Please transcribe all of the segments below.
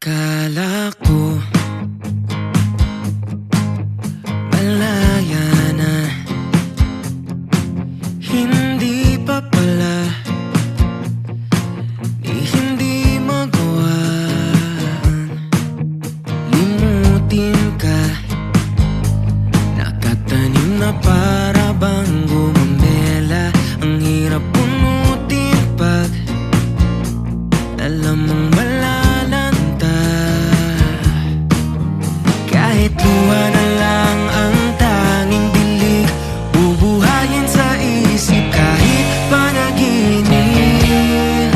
Akala ko malaya na, hindi pa pala. Hindi magawaan limutin ka. Nakatanim na para bang gumamela. Ang hirap punutin pag alam mong malalanta. Kahit luha na lang ang tanging dilig, bubuhayin sa isip kahit panaginip.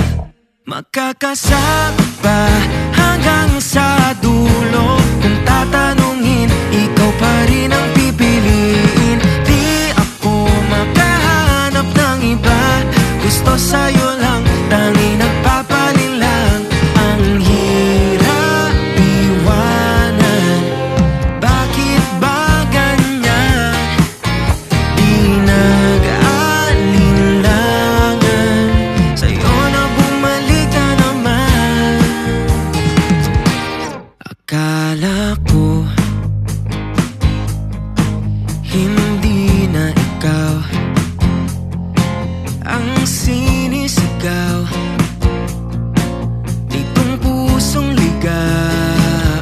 Makakasama pa hanggang sa dulo. Kung tatanungin, ikaw pa rin ang pipiliin. Di ako makahanap ng iba. Gusto sa'yo lang, tanging nagpapalit lang. Ang hirap iwanan, bakit ba ganyan? Di nag-aalinlangan, sa'yo na bumalik na naman. Akala ko hindi na ikaw ang sinisigaw nitong pusong ligaw.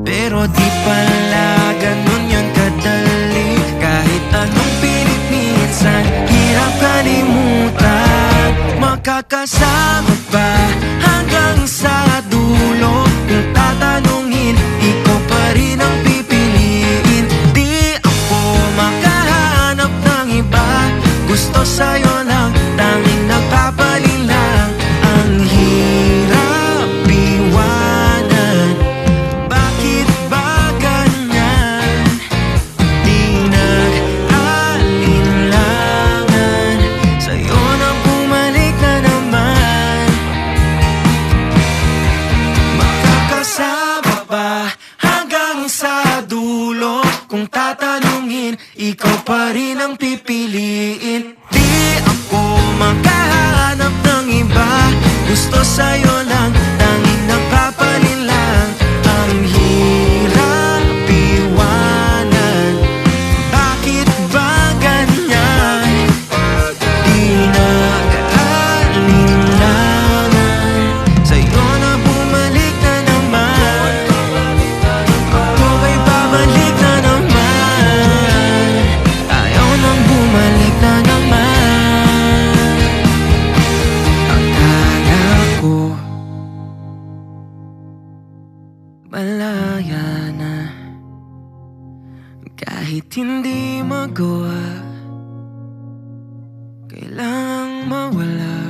Pero di pala ganun yun kadali. Kahit anong pilit minsan, hirap kalimutan. Makakasama pa hanggang sa dulo. Kung tatanungin, ikaw pa rin ang pipiliin. Di ako makahanap ng iba. Gusto sa'yo lang, tanging nagpapalit lang. Ang hirap iwanan, bakit ba ganyan? Di nag-aalinlangan, sa'yo na bumalik na naman. Makakasama ba hanggang sa dulo? Kung tatanungin, ikaw pa rin ang pipiliin. Di ako makahanap ng iba. Gusto sa'yo lang, tanging nagpapalit lang. Ang hirap iwanan, bakit ba ganyan? Di nag-aalinlangan, sa'yo na bumalik na naman. Ako ba'y babalik na naman? Ayaw nang bumalik na naman. Akala ko malaya na, kahit hindi magawa, kailangang mawala.